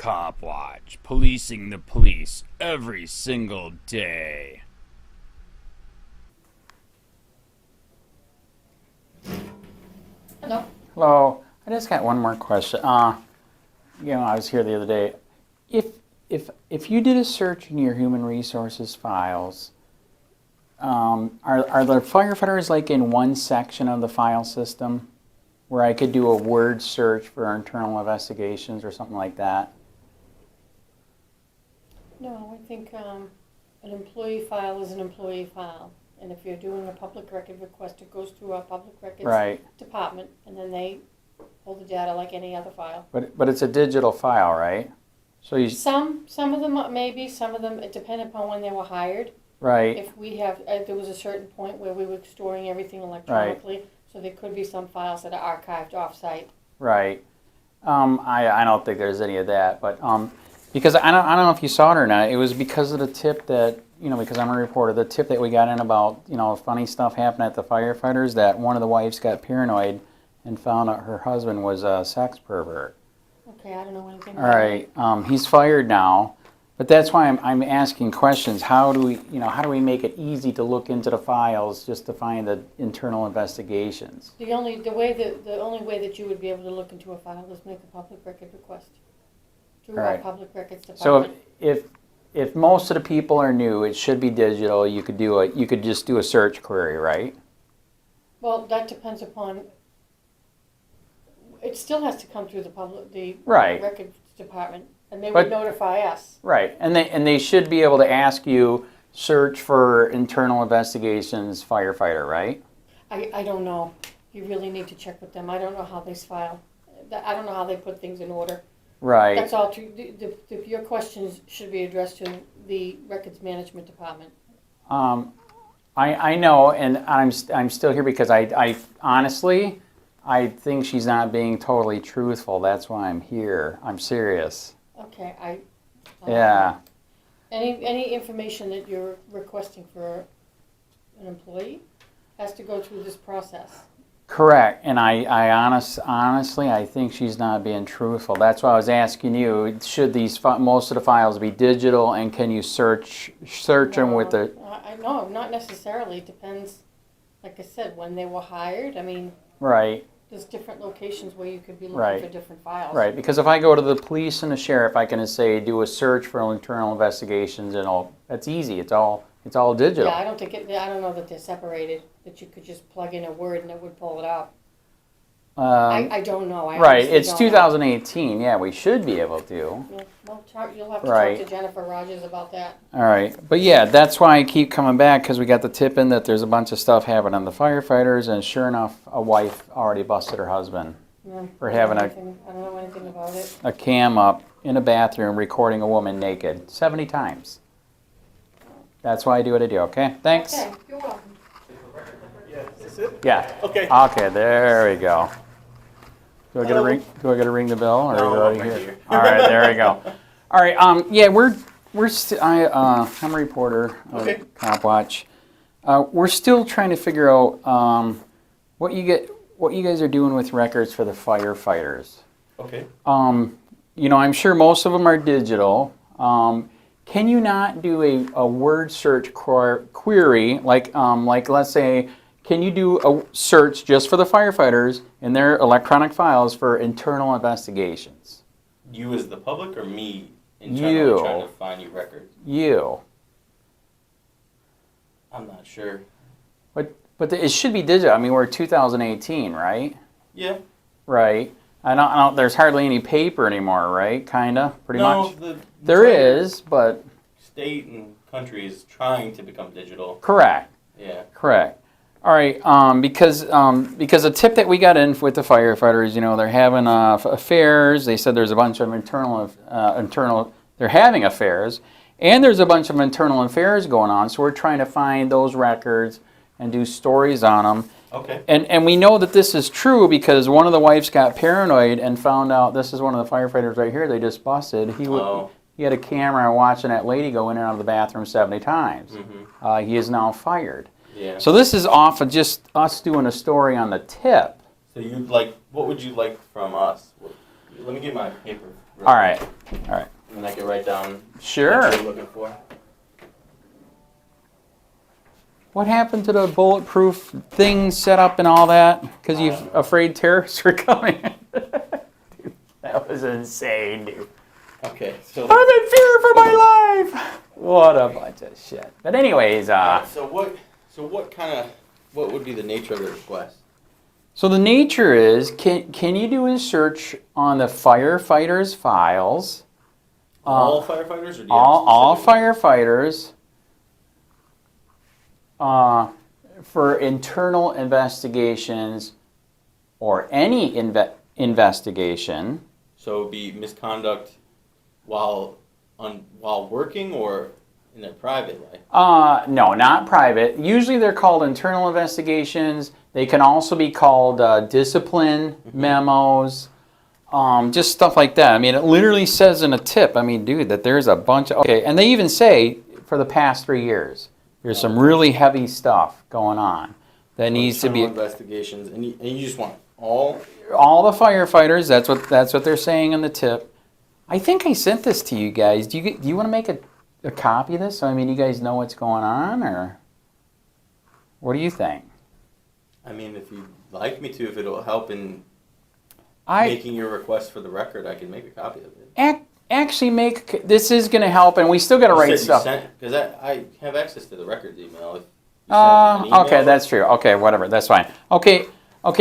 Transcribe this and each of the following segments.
Copwatch, policing the police every single day. Hello. Hello. I just got one more question. I was here the other day. If you did a search in your human resources files, are the firefighters like in one section of the file system where I could do a word search for internal investigations or something like that? No, I think an employee file is an employee file. And if you're doing a public record request, it goes through our public records department, and then they pull the data like any other file. But it's a digital file, right? So you Some of them maybe, some of them, it depends upon when they were hired. right. If we have, there was a certain point where we were storing everything electronically, so there could be some files that are archived off-site. Right. I don't think there's any of that, but because I don't know if you saw it or not. It was because of the tip that because I'm a reporter. The tip that we got in about funny stuff happened at the firefighters, that one of the wives got paranoid and found out her husband was a sex pervert. Okay, I don't know anything All about right. He's fired now, but that's why I'm asking questions. How do we make it easy to look into the files just to find the internal investigations? The only way that you would be able to look into a file is make a public record request through our public records department. So if most of the people are new, it should be digital. You could just do a search query, right? Well, that depends upon. It still has to come through the records department, and they would notify us. Right, and they should be able to ask you search for internal investigations firefighter, right? I don't know. You really need to check with them. I don't know how they file. I don't know how they put things in order. Right. That's all true. Your questions should be addressed to the records management department. I know, and I'm still here because I honestly, I think she's not being totally truthful. That's why I'm here. I'm serious. Okay, Yeah. Any information that you're requesting for an employee has to go through this process. Correct, and I honestly, I think she's not being truthful. That's why I was asking you, should most of the files be digital, and can you search them with the... No, not necessarily. It depends, like I said, when they were hired. I mean, right. There's different locations where you could be looking for different files. Right, because if I go to the police and the sheriff, I can say do a search for internal investigations, and all. That's easy. It's all digital. Yeah, I don't know that they're separated. That you could just plug in a word and it would pull it up. I don't know. Right, it's 2018. Yeah, we should be able to. Yeah, well, you'll have to talk to Jennifer Rogers about that. All right, but yeah, that's why I keep coming back, because we got the tip in that there's a bunch of stuff happening on the firefighters, and sure enough, a wife already busted her husband for having I don't know anything about it. a cam up in a bathroom recording a woman naked 70 times. That's why I do what I do. Okay, thanks. Okay, you're welcome. Yeah, is this it? Yeah. Okay. Okay, there we go. Do I get to ring the bell, or No, are I'm you right here? here. All right, there we go. All right. Yeah, I'm a reporter of Copwatch. We're still trying to figure out what you guys are doing with records for the firefighters. Okay. I'm sure most of them are digital. Can you not do a word search query, like let's say, can you do a search just for the firefighters in their electronic files for internal investigations? You as the public, or me internally trying to find you records? You. I'm not sure. But it should be digital. I mean, we're 2018, right? Yeah. Right. I don't. There's hardly any paper anymore, right? Kinda, pretty much. No, there is, but state and country is trying to become digital. Correct. Yeah. Correct. All right. Because a tip that we got in with the firefighters, they're having affairs. They said there's a bunch of internal. They're having affairs, and there's a bunch of internal affairs going on. So we're trying to find those records and do stories on them. Okay. And we know that this is true because one of the wives got paranoid and found out, this is one of the firefighters right here they just busted. He had a camera watching that lady go in and out of the bathroom 70 times. Mm-hmm. He is now fired. Yeah. So this is off of just us doing a story on the tip. So what would you like from us? Let me get my paper. All right. All right. And I can write down Sure. what you're looking for. What happened to the bulletproof thing set up and all that? Because you're afraid terrorists were coming. Dude, that was insane, dude. Okay, so I'm in fear for my life. What a bunch of shit. But anyways, so what would be the nature of the request? so the nature is, can you do a search on the firefighters' files? All firefighters, or do you have All specific- firefighters for internal investigations or any investigation. So it would be misconduct while working or in their private life? No, not private. Usually they're called internal investigations. They can also be called discipline memos, just stuff like that. I mean, it literally says in a tip, I mean, dude, that there's a bunch of, okay, and they even say for the past 3 years, there's some really heavy stuff going on that needs to be. Internal investigations, and you just want all? All the firefighters, that's what they're saying in the tip. I think I sent this to you guys. Do you want to make a copy of this? So, I mean, you guys know what's going on, or what do you think? I mean, if you'd like me to, if it'll help in I making your request for the record, I can make a copy of it. actually this is going to help, and we still got to write stuff. Because I have access to the records email. If you send an email, Okay, that's true. Okay, whatever, that's fine. Okay,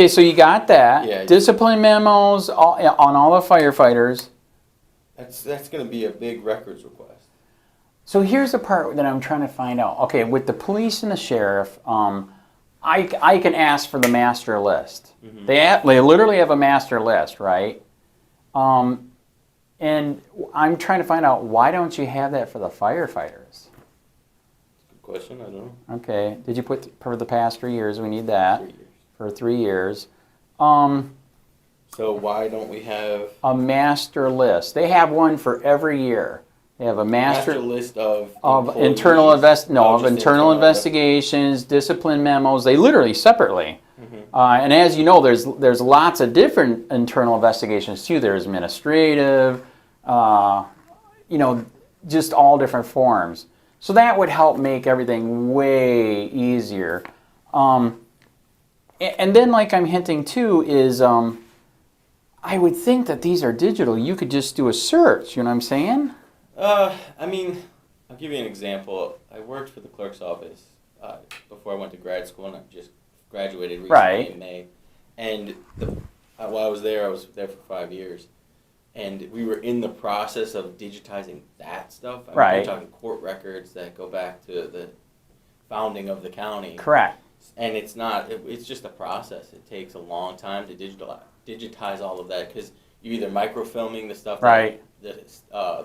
so you got that. Yeah. Discipline memos on all the firefighters. That's going to be a big records request. So here's the part that I'm trying to find out. Okay, with the police and the sheriff, I can ask for the master list. Mm-hmm. They literally have a master list, right? And I'm trying to find out, why don't you have that for the firefighters? Good question. I don't know. Okay, did you put for the past 3 years? We need that 3 years. for 3 years. So why don't we have A master list. They have one for every year. They have a master list of of internal just internal investigations, discipline memos. They literally separately. Mm-hmm. And as you know, there's lots of different internal investigations too. There's administrative, just all different forms. So that would help make everything way easier. And then, like I'm hinting too, is I would think that these are digital. You could just do a search. You know what I'm saying? I mean, I'll give you an example. I worked for the clerk's office before I went to grad school, and I just graduated recently in May. And while I was there for 5 years, and we were in the process of digitizing that stuff. I mean, we're talking court records that go back to the founding of the county. Correct. And it's not. It's just a process. It takes a long time to digitize all of that, because you're either microfilming the stuff that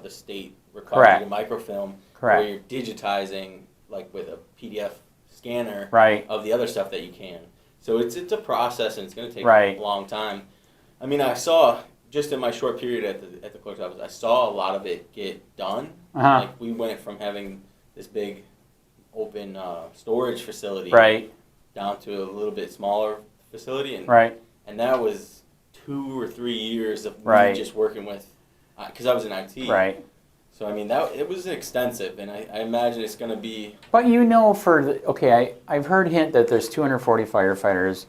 the state requires you to microfilm, or you're digitizing like with a PDF scanner of the other stuff that you can. So it's a process, and it's going to take a long time. I mean, I saw just in my short period at the clerk's office, I saw a lot of it get done. Like we went from having this big open storage facility down to a little bit smaller facility, and that was 2 or 3 years of me just working with, because I was in IT. Right. So I mean it was extensive, and I imagine it's going to be. But I've heard hint that there's 240 firefighters.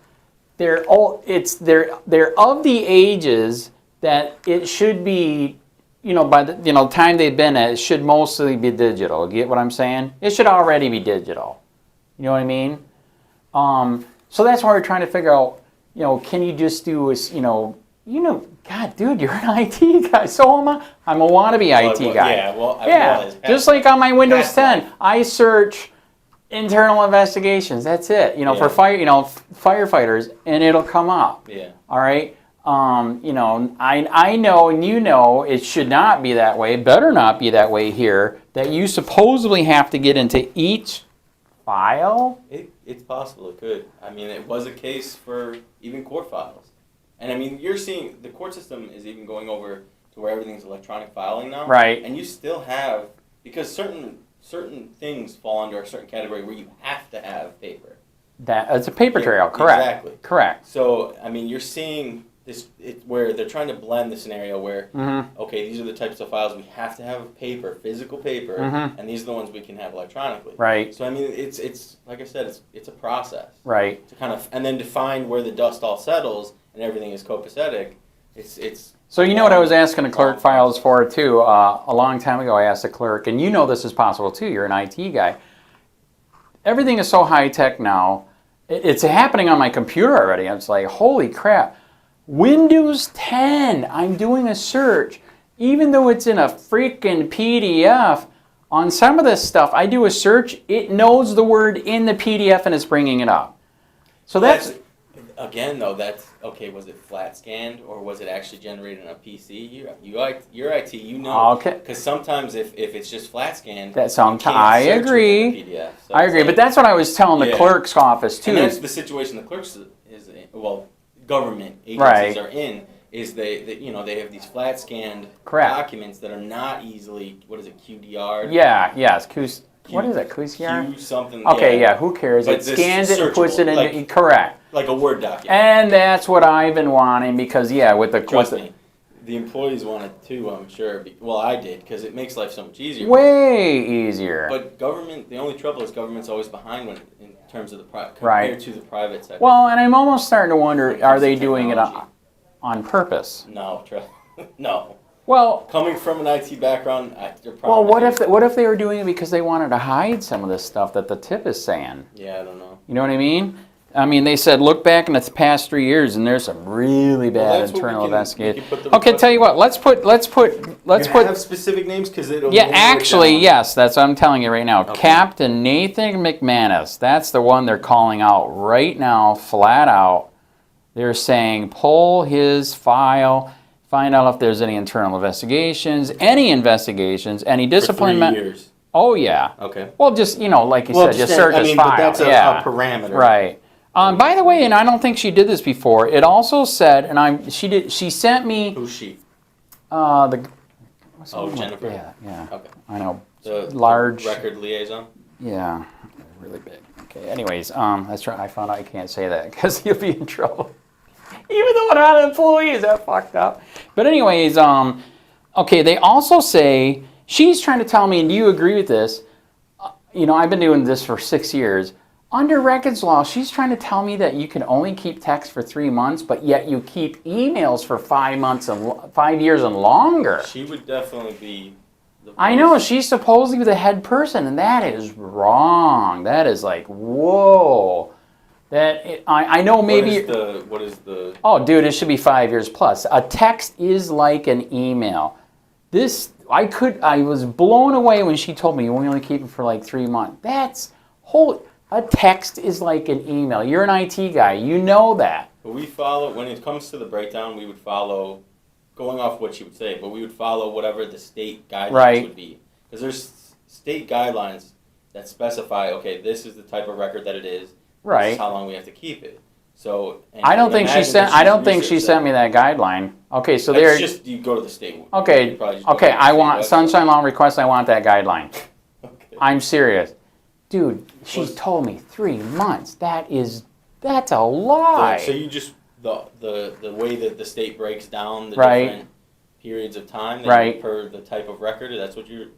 They're of the ages that it should be, by the time they've been at, it should mostly be digital. Get what I'm saying? It should already be digital. You know what I mean? So that's why we're trying to figure out, can you just do God, dude, you're an IT guy. So am I. I'm a wannabe IT guy. Yeah, well, I was. Just like on my Windows 10, I search internal investigations. That's it. For firefighters, and it'll come up. Yeah. All right. I know, and it should not be that way. It better not be that way here. That you supposedly have to get into each file. It's possible it could. I mean, it was a case for even court files. And I mean, you're seeing the court system is even going over to where everything's electronic filing now. Right. And you still have, because certain things fall under a certain category where you have to have paper. It's a paper trail, correct. Exactly. Correct. So, I mean, you're seeing where they're trying to blend the scenario where, okay, these are the types of files we have to have paper, physical paper, and these are the ones we can have electronically. Right. So I mean, it's like I said, it's a process. Right. To kind of, and then to find where the dust all settles and everything is copacetic, it's. So you know what I was asking the clerk files for too. A long time ago, I asked the clerk, and you know this is possible too. You're an IT guy. Everything is so high tech now. It's happening on my computer already. It's like, holy crap. Windows 10, I'm doing a search. Even though it's in a freaking PDF, on some of this stuff, I do a search, it knows the word in the PDF and it's bringing it up. So that's again, though, that's, okay, was it flat scanned or was it actually generated on a PC? You're IT, you know. Okay. Because sometimes if it's just flat scanned, I agree. PDF, so I agree, but that's what I was telling the clerk's office too. And that's the situation the clerk's is in, well, government agencies are in, is they have these flat scanned documents that are not easily, what is it, QDR? Yeah, yes, what is it, QCR? Q something. Okay, yeah, who cares? But it scans it and puts it in, like, correct. Like a Word document. And that's what I've been wanting because, yeah, with the... Trust me, the employees want it too, I'm sure. Well, I did, because it makes life so much easier. Way easier. But government, the only trouble is government's always behind in terms of the compared to the private sector. Well, and I'm almost starting to wonder, are they doing it on purpose? No, no. Well, coming from an IT background, well, what if they were doing it because they wanted to hide some of this stuff that the tip is saying? Yeah, I don't know. You know what I mean? I mean, they said look back in the past 3 years, and there's some really bad internal investigations. Okay, tell you what, let's put have specific names because it'll. Yeah, actually, yes, that's what I'm telling you right now. Okay. Captain Nathan McManus, that's the one they're calling out right now, flat out. They're saying pull his file. Find out if there's any internal investigations, any discipline. For 3 years. Oh yeah. Okay. Well, just like you said, just search his file. But that's a parameter. Right. By the way, and I don't think she did this before. It also said, and she sent me. Who's she? Jennifer. Yeah. Okay. I know. The large record liaison. Yeah. Really big. Okay. Anyways, that's right. I found out I can't say that because you'll be in trouble. Even though I'm not an employee, is that fucked up? But anyways, okay, they also say, she's trying to tell me, and do you agree with this? I've been doing this for 6 years. Under records law, she's trying to tell me that you can only keep text for 3 months, but yet you keep emails for 5 years and longer. She would definitely be the I know, she's supposedly the head person, and that is wrong. That is like, whoa. I know maybe... What is the... Oh, dude, it should be 5 years plus. A text is like an email. I was blown away when she told me you only keep it for like 3 months. A text is like an email. You're an IT guy. You know that. But we follow, when it comes to the breakdown, we would follow, going off what she would say, but we would follow whatever the state guidelines would be. Because there's state guidelines that specify, okay, this is the type of record that it is. Right. This is how long we have to keep it. So I don't think she sent me that guideline. Okay, so there. It's just you go to the state. Okay. Okay. I want sunshine law request. I want that guideline. Okay. I'm serious, dude. She told me 3 months. That's a lie. So you just the way that the state breaks down the different periods of time per the type of record. That's what you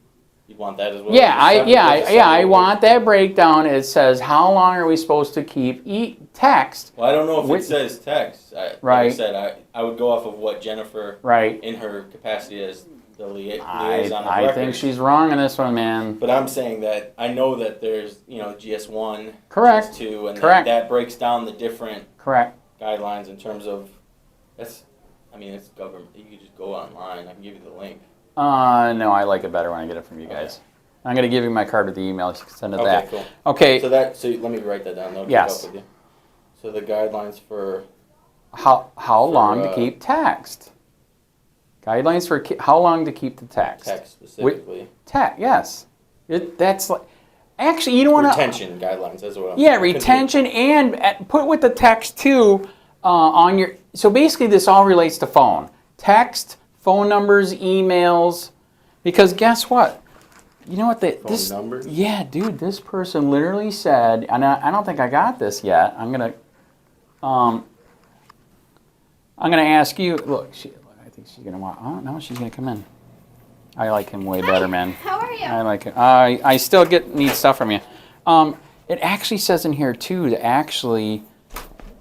want that as well. Yeah, I want that breakdown. It says how long are we supposed to keep text. Well, I don't know if it says text. Like I said, I would go off of what Jennifer, in her capacity as the liaison of records. I think she's wrong in this one, man. But I'm saying that I know that there's GS1, correct, GS2, and correct. That breaks down the different guidelines in terms of it's government. You can just go online. I can give you the link. No, I like it better when I get it from you guys. I'm going to give you my card with the email. You can send it that. Cool. Okay. So let me write that down. Yes. With you. So the guidelines for how long to keep text. Guidelines for how long to keep the text. Text specifically. Yes. That's like actually you don't want to retention guidelines as well. Yeah, retention and put with the text too on your. So basically, this all relates to phone, text, phone numbers, emails, because guess what? You know what phone numbers? Yeah, dude, this person literally said, and I don't think I got this yet. I'm gonna I'm going to ask you. Look, I think she's going to want. Oh no, she's going to come in. I like him way better, man. How are you? I like it. I still need stuff from you. It actually says in here too to actually,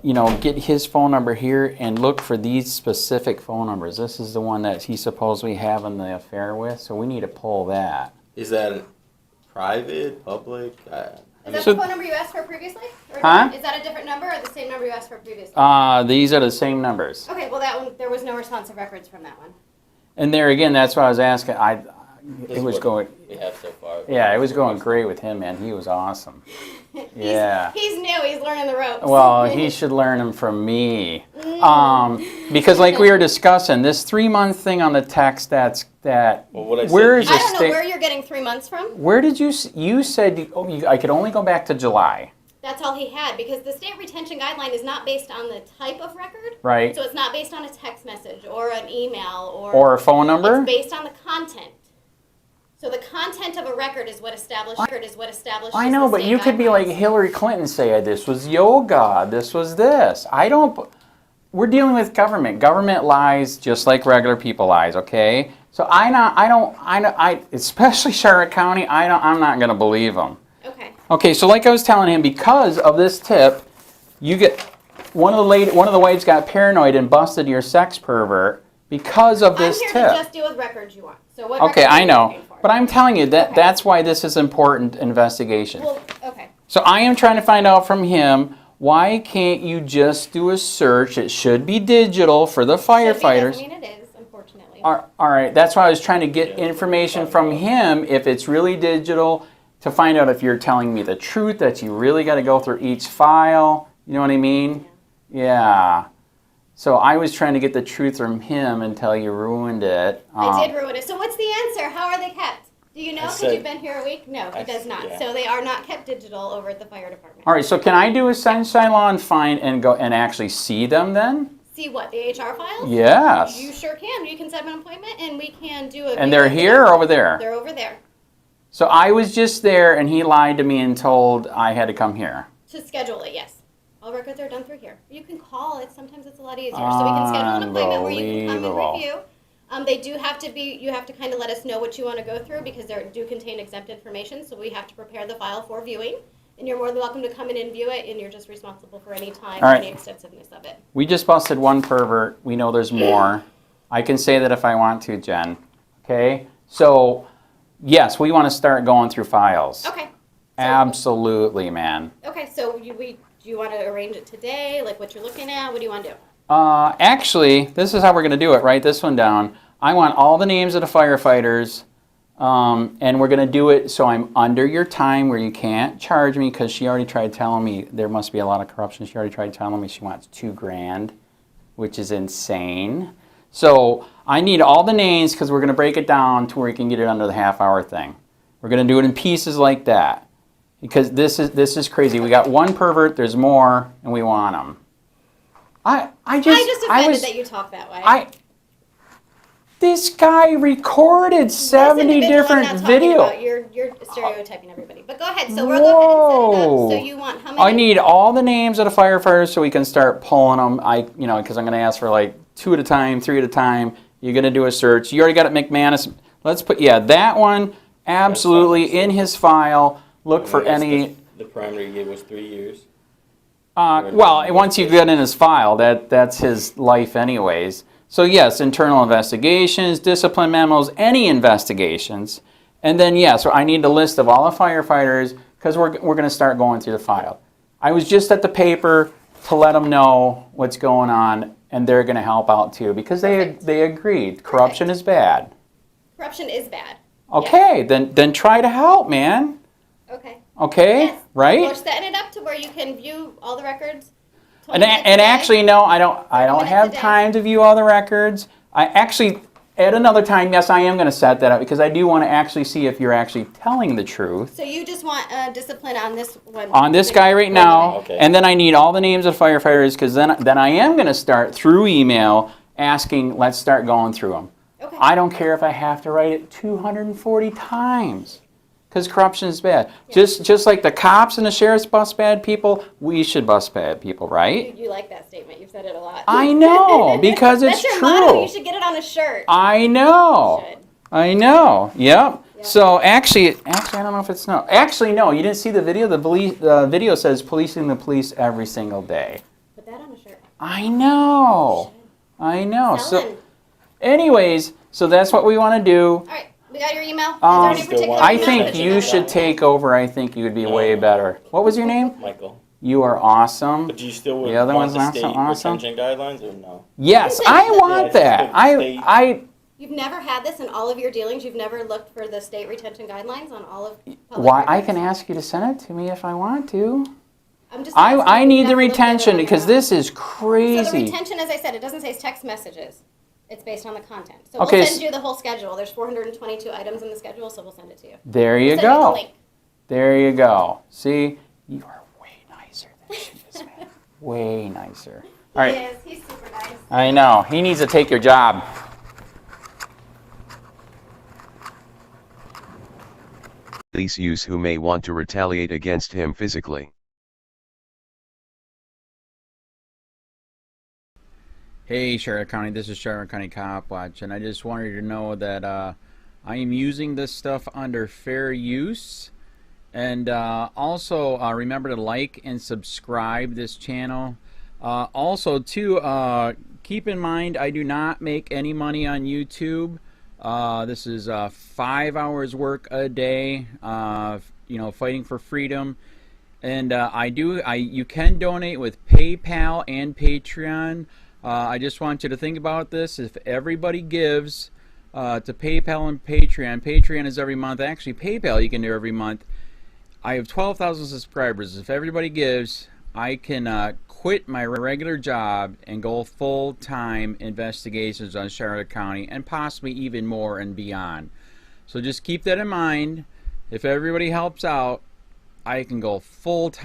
get his phone number here and look for these specific phone numbers. This is the one that he's supposedly having the affair with, so we need to pull that. Is that private, public? Is that the phone number you asked for previously? Or Huh? Is that a different number or the same number you asked for previously? These are the same numbers. Okay, well that one, there was no responsive records from that one. And there again, that's what I was asking. It was going. We have so far. Yeah, it was going great with him, man. He was awesome. Yeah. He's new. He's learning the ropes. Well, he should learn them from me. Because like we were discussing, this 3-month thing on the text, where is I the don't know where you're getting 3 months from. Where did you said I could only go back to July. That's all he had because the state retention guideline is not based on the type of record. Right. So it's not based on a text message or an email or a phone number. It's based on the content. So the content of a record is what establishes. I know, but you could be like Hillary Clinton, say this was yoga, this was this. We're dealing with government. Government lies just like regular people lies. Okay. So especially Charlotte County. I'm not going to believe them. Okay. Okay. So like I was telling him, because of this tip, you get one of the wives got paranoid and busted your sex pervert because of this tip. I'm here to just deal with records you want. So what? Okay, I know. But I'm telling you Okay. that's why this is important investigation. Well, okay. So I am trying to find out from him, why can't you just do a search? It should be digital for the firefighters. Doesn't mean it is, unfortunately. All right, that's why I was trying to get information from him, if it's really digital, to find out if you're telling me the truth, that you really got to go through each file. You know what I mean? Yeah. So I was trying to get the truth from him until you ruined it. I did ruin it. So what's the answer? How are they kept? Do you know? Because you've been here a week? No, it does not. Yeah. So they are not kept digital over at the fire department. All right, so can I do a sunshine law and find and go and actually see them then? See what? The HR files? Yes. You sure can. You can set up an appointment and we can do a And they're here or over there? They're over there. So I was just there and he lied to me and told I had to come here. To schedule it, yes. All records are done through here. You can call it. Sometimes it's a lot easier. So we can schedule an appointment where you can come and Unbelievable. review. They do have to be, you have to kind of let us know what you want to go through because they do contain exempt information. So we have to prepare the file for viewing. And you're more than welcome to come in and view it. And you're just responsible for any time or any extensiveness of it. We just busted one pervert. We know there's more. I can say that if I want to, Jen. Okay? So, yes, we want to start going through files. Okay. Absolutely, man. Okay, so do you want to arrange it today? Like what you're looking at? What do you want to do? Actually, this is how we're going to do it. Write this one down. I want all the names of the firefighters, and we're going to do it so I'm under your time where you can't charge me, because she already tried telling me there must be a lot of corruption. She already tried telling me she wants $2,000, which is insane. So I need all the names because we're going to break it down to where you can get it under the half-hour thing. We're going to do it in pieces like that because this is crazy. We got one pervert, there's more, and we want them. I just offended that you talk that way. This guy recorded 70 different videos. You're stereotyping everybody. But go ahead. So we'll go ahead and set it up. So you want how many? I need all the names of the firefighters so we can start pulling them. Because I'm going to ask for like 2 at a time, 3 at a time. You're going to do a search. You already got it, McManus. Let's put that one absolutely in his file. Look for any. The primary you gave was 3 years. Well, once you get in his file, that's his life anyways. So yes, internal investigations, discipline memos, any investigations. And then so I need a list of all the firefighters because we're going to start going through the file. I was just at the paper to let them know what's going on, and they're going to help out too because they agreed. Corruption is bad. Corruption is bad. Okay, yes. Then try to help, man. Okay, yes. Right? We're setting it up to where you can view all the records. And actually, no, I don't have time to view all the records. I actually, at another time, yes, I am going to set that up because I do want to actually see if you're actually telling the truth. So you just want discipline on this one? On this guy right now, okay. And then I need all the names of firefighters because then I am going to start through email asking, let's start going through them. Okay. I don't care if I have to write it 240 times. Because corruption is bad. Just like the cops and the sheriffs bust bad people, we should bust bad people, right? You like that statement. You've said it a lot. I know, because it's That's your true. motto. You should get it on a shirt. I know. You should. I know. Yep. Yep. So actually, I don't know if it's no. Actually, no. You didn't see the video. The video says policing the police every single day. Put that on a shirt. I know. I know. Selling. So, anyways, so that's what we want to do. All right. We got your email. Is Um, there any particular I email think that you wanna should go? take over. I think you would be way better. What was your name? Michael. You are awesome. But do you still The other want one's the not state so awesome. retention guidelines or no? Yes, I want that. I You've never had this in all of your dealings? You've never looked for the state retention guidelines on all of public why I records? can ask you to send it to me if I want to. I'm just asking if I you've need the never looked at it retention on your because own. this is So the crazy. retention, as I said, it doesn't say text messages. It's based on the content. So Okay, we'll send you the whole schedule. There's 422 items in the schedule, so we'll send it to you. There you We'll send you the go. link. There you go. See, you are way nicer than she is, man. Way nicer. All right. Yes, he's super nice. I know. He needs to take your job. Police use who may want to retaliate against him physically. Hey, Charlotte County. This is Charlotte County Copwatch, and I just wanted you to know that I am using this stuff under fair use. And also remember to like and subscribe this channel. Also, too, keep in mind I do not make any money on YouTube. This is 5 hours work a day, fighting for freedom. And you can donate with PayPal and Patreon. I just want you to think about this. If everybody gives to PayPal and Patreon is every month. Actually, PayPal you can do every month. I have 12,000 subscribers. If everybody gives, I can quit my regular job and go full-time investigations on Charlotte County and possibly even more and beyond. So just keep that in mind. If everybody helps out, I can go full-time.